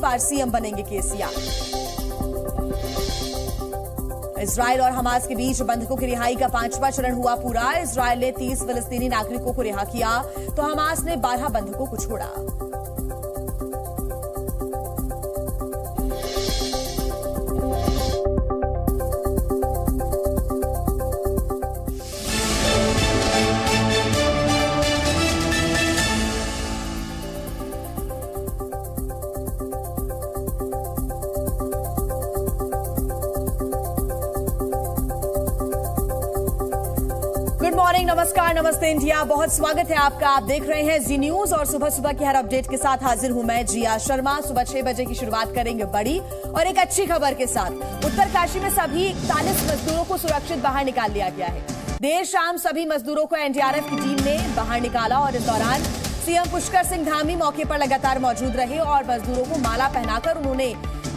बार CM बनेंगे KCR. Israel और Hamas के बीच बंधकों की रिहाई का 5वां चरण हुआ पूरा। इजराइल ने 30 फिलिस्तीनी नागरिकों को रिहा किया तो हमास ने 12 बंधकों को छोड़ा। गुड मॉर्निंग, नमस्कार, नमस्ते इंडिया। बहुत स्वागत है आपका। आप देख रहे हैं जी न्यूज और सुबह सुबह की हर अपडेट के साथ हाजिर हूं मैं जिया शर्मा। सुबह 6 बजे की शुरुआत करेंगे बड़ी और एक अच्छी खबर के साथ। उत्तरकाशी में सभी 41 मजदूरों को सुरक्षित बाहर निकाल लिया गया है। देर शाम सभी मजदूरों को एनडीआरएफ की टीम ने बाहर निकाला और इस दौरान सीएम पुष्कर सिंह धामी मौके पर लगातार मौजूद रहे और मजदूरों को माला पहनाकर उन्होंने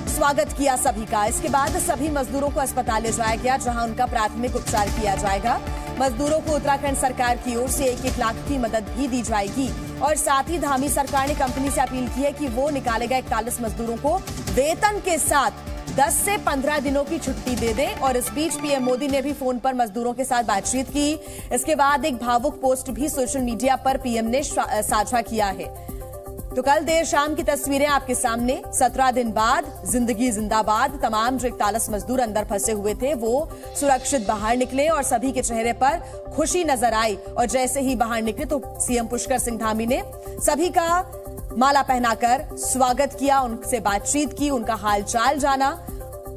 स्वागत किया सभी का। इसके बाद सभी मजदूरों को अस्पताल ले जाया गया जहां उनका प्राथमिक उपचार किया जाएगा। मजदूरों को उत्तराखंड सरकार की ओर से 1-1 लाख की मदद भी दी जाएगी और साथ ही धामी सरकार ने कंपनी से अपील की है कि वो निकाले गए 41 मजदूरों को वेतन के साथ 10 से 15 दिनों की छुट्टी दे दे। और इस बीच पीएम मोदी ने भी फोन पर मजदूरों के साथ बातचीत की। इसके बाद एक भावुक पोस्ट भी सोशल मीडिया पर पीएम ने साझा किया है। तो कल देर शाम की तस्वीरें आपके सामने। 17 दिन बाद जिंदगी जिंदाबाद। तमाम जो 41 मजदूर अंदर फंसे हुए थे वो सुरक्षित बाहर निकले और सभी के चेहरे पर खुशी नजर आई। और जैसे ही बाहर निकले तो सीएम पुष्कर सिंह धामी ने सभी का माला पहनाकर स्वागत किया, उनसे बातचीत की, उनका हालचाल जाना।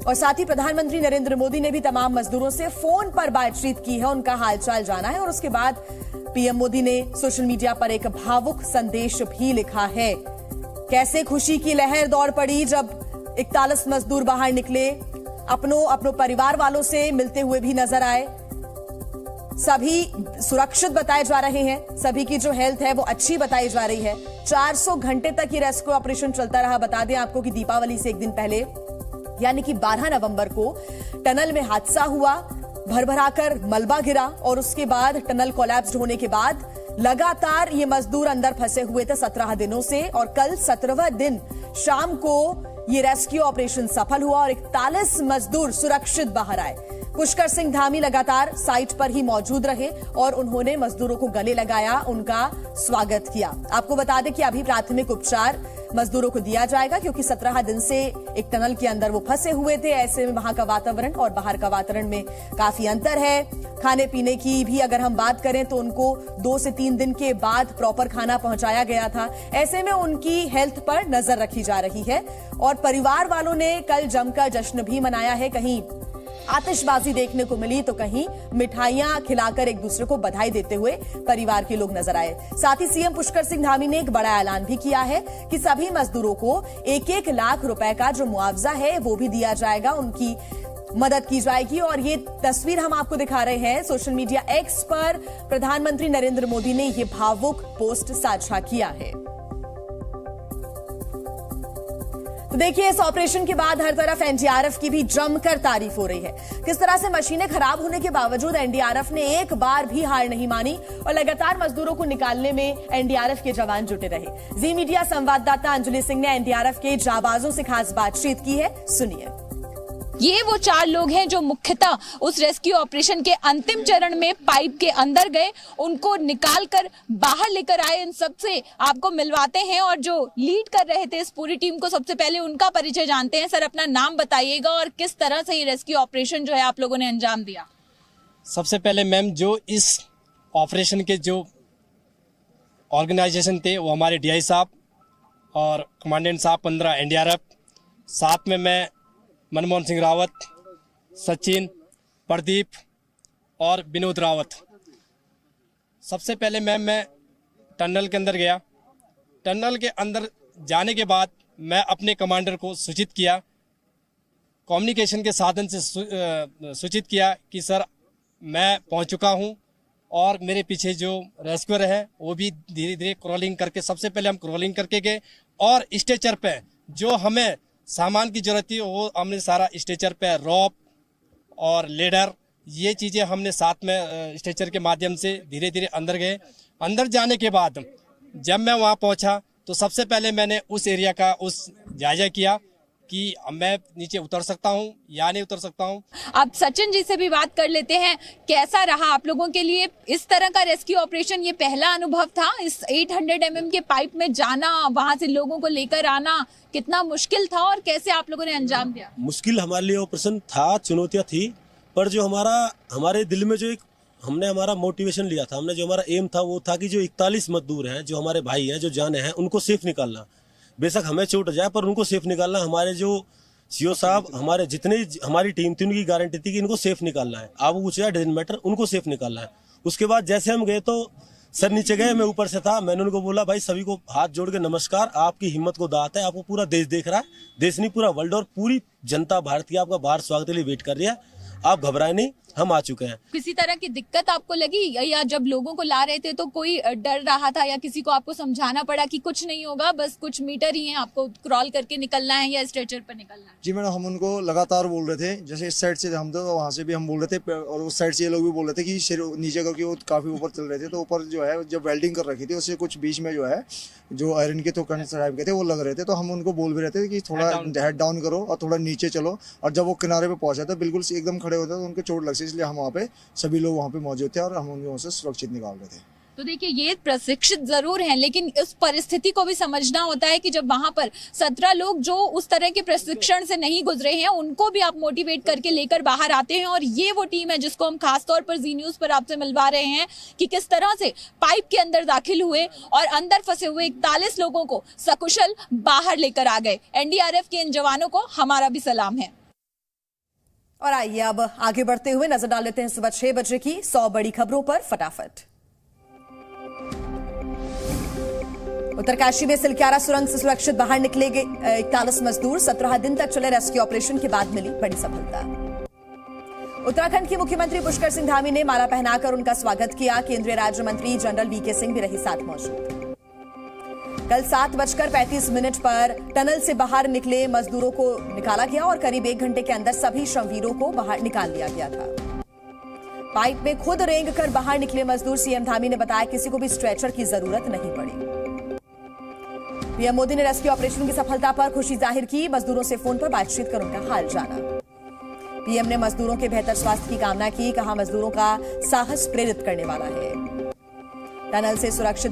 और साथ ही प्रधानमंत्री नरेंद्र मोदी ने भी तमाम मजदूरों से फोन पर बातचीत की है, उनका हालचाल जाना है। और उसके बाद पीएम मोदी ने सोशल मीडिया पर एक भावुक संदेश भी लिखा है। कैसे खुशी की लहर दौड़ पड़ी जब 41 मजदूर बाहर निकले, अपनों परिवार वालों से मिलते हुए भी नजर आए। सभी सुरक्षित बताए जा रहे हैं, सभी की जो हेल्थ है वो अच्छी बताई जा रही है। 400 घंटे तक ये रेस्क्यू ऑपरेशन चलता रहा। बता दें आपको कि दीपावली से एक दिन पहले यानी कि 12 नवंबर को टनल में हादसा हुआ, भरभराकर मलबा गिरा और उसके बाद टनल कोलैप्स होने के बाद लगातार ये मजदूर अंदर फंसे हुए थे 17 दिनों से। और कल 17वें दिन शाम को ये रेस्क्यू ऑपरेशन सफल हुआ और 41 मजदूर सुरक्षित बाहर आए। पुष्कर सिंह धामी लगातार साइट पर ही मौजूद रहे और उन्होंने मजदूरों को गले लगाया, उनका स्वागत किया। आपको बता दें कि अभी प्राथमिक उपचार मजदूरों को दिया जाएगा क्योंकि 17 दिन से एक टनल के अंदर वो फंसे हुए थे। ऐसे में वहां का वातावरण और बाहर का वातावरण में काफी अंतर है। खाने पीने की भी अगर हम बात करें तो उनको 2 से 3 दिन के बाद प्रॉपर खाना पहुंचाया गया था। ऐसे में उनकी हेल्थ पर नजर रखी जा रही है और परिवार वालों ने कल जमकर जश्न भी मनाया है। कहीं आतिशबाजी देखने को मिली तो कहीं मिठाइयां खिलाकर एक दूसरे को बधाई देते हुए परिवार के लोग नजर आए। साथ ही सीएम पुष्कर सिंह धामी ने एक बड़ा ऐलान भी किया है कि सभी मजदूरों को 1-1 लाख रुपए का जो मुआवजा है वो भी दिया जाएगा, उनकी मदद की जाएगी। और ये तस्वीर हम आपको दिखा रहे हैं सोशल मीडिया एक्स पर प्रधानमंत्री नरेंद्र मोदी ने ये भावुक पोस्ट साझा किया है। तो देखिए, इस ऑपरेशन के बाद हर तरफ एनडीआरएफ की भी जमकर तारीफ हो रही है। किस तरह से मशीनें खराब होने के बावजूद एनडीआरएफ ने एक बार भी हार नहीं मानी और लगातार मजदूरों को निकालने में एनडीआरएफ के जवान जुटे रहे। जी मीडिया संवाददाता अंजलि सिंह ने एनडीआरएफ के जाबाजों से खास बातचीत की है, सुनिए। ये वो 4 लोग हैं जो मुख्यतः उस रेस्क्यू ऑपरेशन के अंतिम चरण में पाइप के अंदर गए, उनको निकाल कर बाहर लेकर आए। इन सबसे आपको मिलवाते हैं और जो लीड कर रहे थे इस पूरी टीम को, सबसे पहले उनका परिचय जानते हैं। सर, अपना नाम बताइएगा और किस तरह से ये रेस्क्यू ऑपरेशन जो है आप लोगों ने अंजाम दिया। सबसे पहले मैम, जो इस ऑपरेशन के जो ऑर्गेनाइजेशन थे वो हमारे डीआई साहब और कमांडेंट साहब 15 एनडीआरएफ, साथ में मैं मनमोहन सिंह रावत, सचिन, प्रदीप और विनोद रावत। सबसे पहले मैं टनल के अंदर गया। टनल के अंदर जाने के बाद मैं अपने कमांडर को सूचित किया, कम्युनिकेशन के साधन से सूचित किया कि सर मैं पहुंच चुका हूं और मेरे पीछे जो रेस्क्यूअर है वो भी धीरे धीरे क्रॉलिंग करके, सबसे पहले हम क्रॉलिंग करके गए और स्ट्रेचर पे जो हमें सामान की जरूरत थी वो हमने सारा स्ट्रेचर पे, रॉप और लेडर, ये चीज़ें हमने साथ में स्ट्रेचर के माध्यम से धीरे धीरे अंदर गए। अंदर जाने के बाद जब मैं वहाँ पहुँचा तो सबसे पहले मैंने उस एरिया का जायजा किया कि मैं नीचे उतर सकता हूं या नहीं उतर सकता हूं। अब सचिन जी से भी बात कर लेते हैं, कैसा रहा आप लोगों के लिए इस तरह का रेस्क्यू ऑपरेशन? ये पहला अनुभव था इस 800 mm के पाइप में जाना, वहां से लोगों को लेकर आना कितना मुश्किल था और कैसे आप लोगों ने अंजाम दिया? मुश्किल हमारे लिए ऑपरेशन था, चुनौतियां थी, पर जो हमारे दिल में जो हमने हमारा मोटिवेशन लिया था, हमने जो हमारा एम था वो था कि जो 41 मजदूर हैं, जो हमारे भाई हैं, जो जाने हैं, उनको सेफ निकालना। बेशक हमें चोट जाए पर उनको सेफ निकालना। हमारे जो सीओ साहब, हमारे जितने हमारी टीम थी, उनकी गारंटी थी कि इनको सेफ निकालना है। आप पूछा डजंट मैटर, उनको सेफ निकालना है। उसके बाद जैसे हम गए तो सर नीचे गए, मैं ऊपर से था, मैंने उनको बोला भाई सभी को हाथ जोड़ के नमस्कार, आपकी हिम्मत को दात है, आपको पूरा देश देख रहा है, देश नहीं पूरा वर्ल्ड और पूरी जनता भारत की आपका बाहर स्वागत के लिए वेट कर रही है, आप घबराए नहीं, हम आ चुके हैं। किसी तरह की दिक्कत आपको लगी या जब लोगों को ला रहे थे तो कोई डर रहा था या किसी को आपको समझाना पड़ा कि कुछ नहीं होगा, बस कुछ मीटर ही हैं, आपको क्रॉल करके निकलना है या स्ट्रेचर पर निकलना है? जी मैडम, हम उनको लगातार बोल रहे थे, जैसे इस साइड से हम तो वहाँ से भी हम बोल रहे थे और उस साइड से ये लोग भी बोल रहे थे कि सिर नीचे करके वो काफ़ी ऊपर चल रहे थे। तो ऊपर जो है जब वेल्डिंग कर रखी थी उससे कुछ बीच में जो है जो आयरन के तो कनेक्शन टाइप के थे वो लग रहे थे, तो हम उनको बोल भी रहे थे कि थोड़ा हेड डाउन करो और थोड़ा नीचे चलो। और जब वो किनारे पे पहुंचा था बिल्कुल एकदम खड़े होते तो उनको चोट लग सी, इसलिए हम वहाँ पे सभी लोग वहाँ पे मौजूद थे और हम उनको से सुरक्षित निकाल रहे थे। तो देखिए, ये प्रशिक्षित जरूर हैं, लेकिन इस परिस्थिति को भी समझना होता है कि जब वहां पर 17 लोग जो उस तरह के प्रशिक्षण से नहीं गुजरे हैं, उनको भी आप मोटिवेट करके लेकर बाहर आते हैं। और ये वो टीम है जिसको हम खासतौर पर जी न्यूज पर आपसे मिलवा रहे हैं कि किस तरह से पाइप के अंदर दाखिल हुए और अंदर फंसे हुए 41 लोगों को सकुशल बाहर लेकर आ गए। एनडीआरएफ के इन जवानों को हमारा भी सलाम है। और आइए अब आगे बढ़ते हुए नजर डाल लेते हैं सुबह 6 बजे की 100 बड़ी खबरों पर फटाफट। उत्तरकाशी में सिलक्यारा सुरंग से सुरक्षित बाहर निकले गए 41 मजदूर। 17 दिन तक चले रेस्क्यू ऑपरेशन के बाद मिली बड़ी सफलता। उत्तराखंड के मुख्यमंत्री पुष्कर सिंह धामी ने माला पहनाकर उनका स्वागत किया। केंद्रीय राज्य मंत्री जनरल वीके सिंह भी रही साथ मौजूद। कल 7:35 पर टनल से बाहर निकले मजदूरों को निकाला गया और करीब 1 घंटे के अंदर सभी श्रमवीरों को बाहर निकाल लिया गया था। पाइप में खुद रेंग कर बाहर निकले मजदूर, सीएम धामी ने बताया किसी को भी स्ट्रेचर की जरूरत नहीं पड़ी। पीएम मोदी ने रेस्क्यू ऑपरेशन की सफलता पर खुशी जाहिर की। मजदूरों से फोन पर बातचीत कर उनका हाल जाना। पीएम ने मजदूरों के बेहतर स्वास्थ्य की कामना की। कहा मजदूरों का साहस प्रेरित करने वाला है। टनल से सुरक्षित